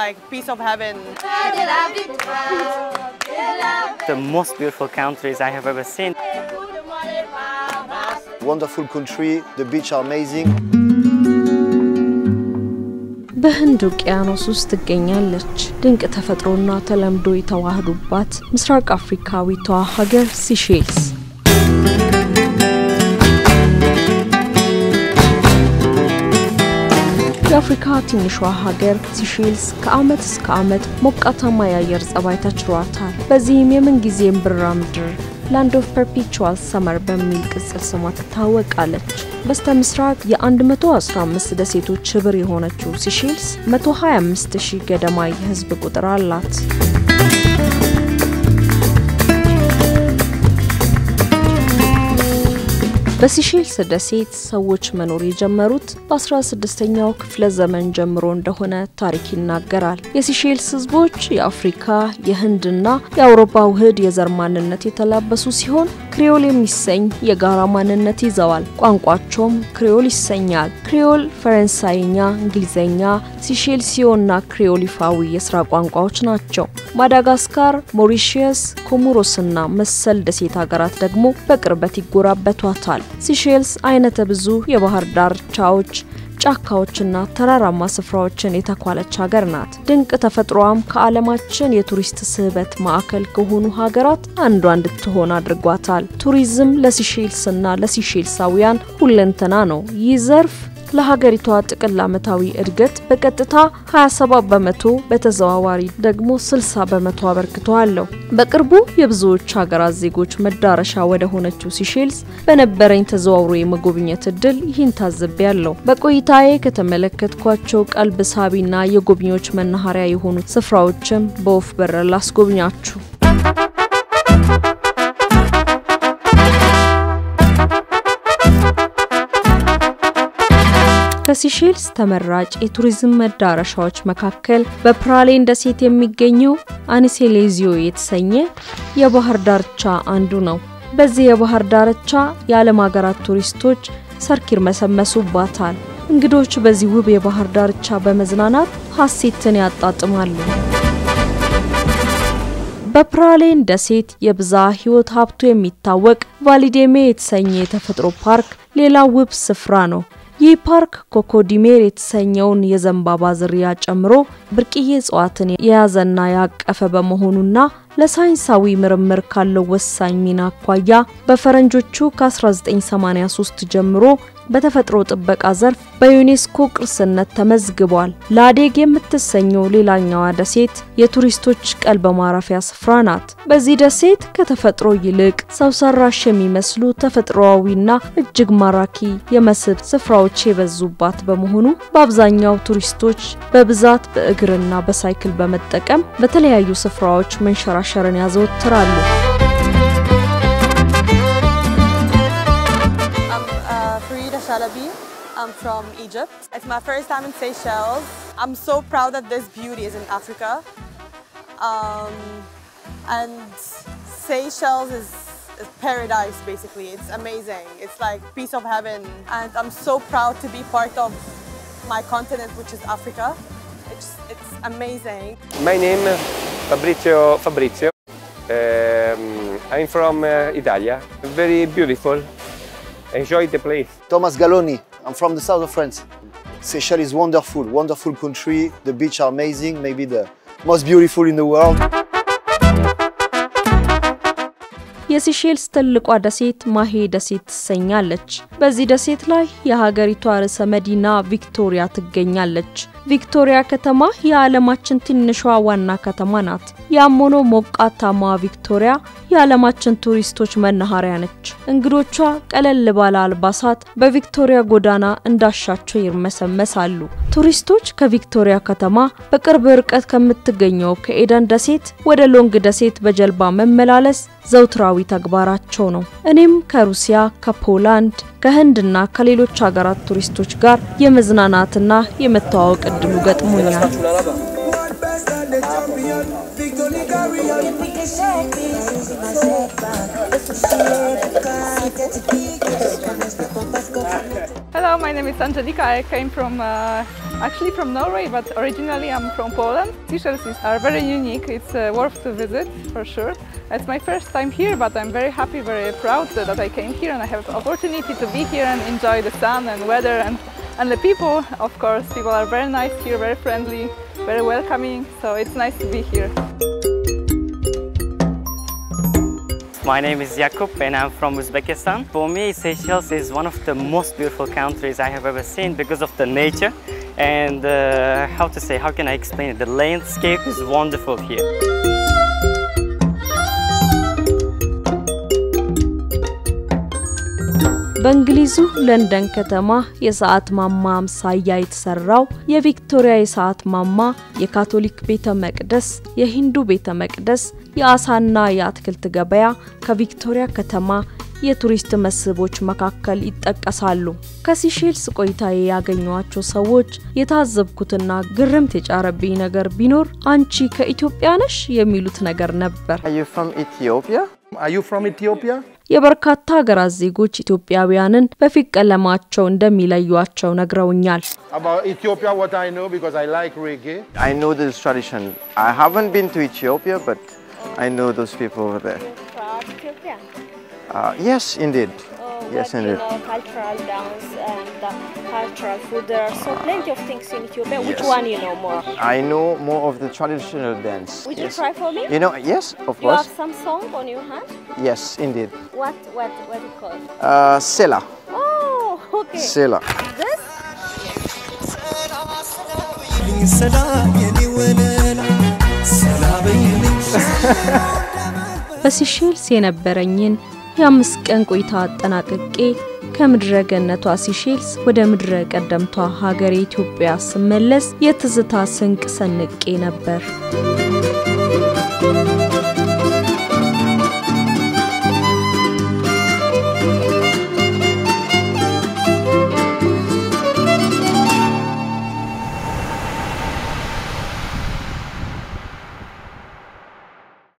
like a piece of heaven. The most beautiful countries I have ever seen. Wonderful country, the beach are amazing. በህንድ ውቅያኖስ ውስጥ ትገኛለች ድንቅ ተፈጥሮና ተለምዶ የተዋህዱባት ምስራቅ አፍሪካዊቷ ሀገር ሲሼልስ የአፍሪካ ትንሿ ሀገር ሲሼልስ ከዓመት እስከ ዓመት ሞቃታማ የአየር ጸባይ ተችሯታል በዚህም የምንጊዜም ብራ ምድር Land of Perpetual Summer በሚል ቅጽል ስሟ ትታወቃለች በስተምስራቅ የ115 ደሴቶች ህብር የሆነችው ሲሼልስ 125,000 ገደማ የህዝብ ቁጥር አላት በሲሼልስ ደሴት ሰዎች መኖር የጀመሩት በ16ኛው ክፍለ ዘመን ጀምሮ እንደሆነ ታሪክ ይናገራል የሲሼልስ ህዝቦች የአፍሪካ የህንድና የአውሮፓ ውህድ የዘር ማንነት የተላበሱ ሲሆን ክሪዮል የሚሰኝ የጋራ ማንነት ይዘዋል ቋንቋቸውም ክሪዮል ይሰኛል ክሪዮል ፈረንሳይኛ እንግሊዘኛ ሲሼልሲዮና ክሪዮሊፋዊ የስራ ቋንቋዎች ናቸው ማዳጋስካር ሞሪሺየስ ኮሞሮስና መሰል ደሴት ሀገራት ደግሞ በቅርበት ይጎራበቷታል ሲሼልስ አይነተ ብዙ የባህር ዳርቻዎች ጫካዎችና ተራራማ ስፍራዎችን የተኳለች ሀገር ናት ድንቅ ተፈጥሮም ከዓለማችን የቱሪስት ስህበት ማዕከል ከሆኑ ሀገራት አንዷ እንድትሆን አድርጓታል ቱሪዝም ለሲሼልስና ለሲሼልሳውያን ሁለንተና ነው ይህ ዘርፍ ለሀገሪቷ ጥቅል ዓመታዊ እድገት በቀጥታ 27% በተዘዋዋሪ ደግሞ 60% አበርክቷል በቅርቡ የብዙዎች ሀገራት ዜጎች መዳረሻ ወደ ሆነችው ሲሼልስ በነበረኝ ተዘዋውሮ የመጎብኘት እድል ይህን ታዝቤያለሁ በቆይታዬ ከተመለከትኳቸው ቀልብ ሳቢና የጎብኚዎች መናኸሪያ የሆኑ ስፍራዎችም በወፍ በረር ላስጎብኛችሁ ከሲሼልስ ተመራጭ የቱሪዝም መዳረሻዎች መካከል በፕራሌን ደሴት የሚገኘው አኒሴሌዚዮ የተሰኘ የባህር ዳርቻ አንዱ ነው በዚህ የባህር ዳርቻ የዓለም ሀገራት ቱሪስቶች ሰርኪር መሰመሱባታል እንግዶች በዚህ ውብ የባህር ዳርቻ በመዝናናት ሐሴትን ያጣጥማሉ በፕራሌን ደሴት የብዛ ህይወት ሀብቱ የሚታወቅ ቫሊዴሜ የተሰኘ የተፈጥሮ ፓርክ ሌላ ውብ ስፍራ ነው ይህ ፓርክ ኮኮዲሜር የተሰኘውን የዘንባባ ዝርያ ጨምሮ ብርቅዬ እጽዋትን የያዘና ያቀፈ በመሆኑና ለሳይንሳዊ ምርምር ካለው ወሳኝ ሚና አኳያ በፈረንጆቹ ከ1983 ጀምሮ በተፈጥሮ ጥበቃ ዘርፍ በዩኔስኮ ቅርስነት ተመዝግቧል ላዴግ የምትሰኘው ሌላኛዋ ደሴት የቱሪስቶች ቀልብ ማረፊያ ስፍራ ናት በዚህ ደሴት ከተፈጥሮ ይልቅ ሰው ሰራሽ የሚመስሉ ተፈጥሮአዊና እጅግ ማራኪ የመስህብ ስፍራዎች የበዙባት በመሆኑ በአብዛኛው ቱሪስቶች በብዛት በእግርና በሳይክል በመጠቀም በተለያዩ ስፍራዎች መንሸራሸርን ያዘወትራሉ I'm from Egypt. It's my first time in Seychelles. I'm so proud that this beauty is in Africa. And Seychelles is paradise basically. It's amazing. It's like a piece of heaven. And I'm so proud to be part of my continent, which is Africa. It's amazing. My name is Fabrizio. I'm from Italia. Very beautiful. Enjoy the place. Thomas Galloni. I'm from the south of France. Seychelles is wonderful, wonderful country. The beach are amazing, maybe the most beautiful in the world. የሲሼልስ ትልቋ ደሴት ማሄ ደሴት ትሰኛለች በዚህ ደሴት ላይ የሀገሪቷ ርዕሰ መዲና ቪክቶሪያ ትገኛለች ቪክቶሪያ ከተማ የዓለማችን ትንሿ ዋና ከተማ ናት ያሞኖ ሞቃታማ ቪክቶሪያ የዓለማችን ቱሪስቶች መናኸሪያ ነች እንግዶቿ ቀለል ባለ አልባሳት በቪክቶሪያ ጎዳና እንዳሻቸው ይርመሰመሳሉ ቱሪስቶች ከቪክቶሪያ ከተማ በቅርብ ርቀት ከምትገኘው ከኤደን ደሴት ወደ ሎንግ ደሴት በጀልባ መመላለስ ዘውትራዊ ተግባራቸው ነው እኔም ከሩሲያ ከፖላንድ ከህንድና ከሌሎች ሀገራት ቱሪስቶች ጋር የመዝናናትና የመተዋወቅ እድሉ ገጥሞኛል It's Hello, my name is Angelika. I came from actually from Norway, but originally I'm from Poland. Seychelles are very unique. It's worth to visit for sure. It's my first time here, but I'm very happy, very proud that I came here and I have the opportunity to be here and enjoy the sun and weather and the people. Of course, people are very nice here, very friendly, very welcoming. So it's nice to be here. My name is Jakub and I'm from Uzbekistan. For me, Seychelles is one of the most beautiful countries I have ever seen because of the nature and how can I explain it? The landscape is wonderful here. በእንግሊዙ ለንደን ከተማ የሰዓት ማማ አምሳያ የተሰራው የቪክቶሪያ የሰዓት ማማ የካቶሊክ ቤተ መቅደስ የሂንዱ ቤተ መቅደስ የአሳና የአትክልት ገበያ ከቪክቶሪያ ከተማ የቱሪስት መስህቦች መካከል ይጠቀሳሉ። ከሲሼልስ ቆይታዬ ያገኘዋቸው ሰዎች የታዘብኩትና ግርምት የጫረብኝ ነገር ቢኖር አንቺ ከኢትዮጵያ ነሽ የሚሉት ነገር ነበር። Are you from Ethiopia? Are you from Ethiopia? የበርካታ ሀገራት ዜጎች ኢትዮጵያውያንን በፊት ቀለማቸው እንደሚለዩዋቸው ነግረውኛል። About Ethiopia, what I know, because I like reggae. I know this tradition. I haven't been to Ethiopia, but I know those people over there. From Ethiopia? Yes, indeed. Yes, indeed. Cultural dance and cultural food. There are so plenty of things in Ethiopia. Which one you know more? I know more of the traditional dance. Would you try for me? You know, yes, of You course. have some song on your hand? Yes, indeed. What it called? Sela. Oh, okay. Sela. This? በሲሼልስ የነበረኝን የ5 ቀን ቆይታ አጠናቅቄ ከምድረ ገነቷ ሲሼልስ ወደ ምድረ ቀደምቷ ሀገር ኢትዮጵያ ስመለስ የትዝታ ስንቅ ሰንቄ ነበር።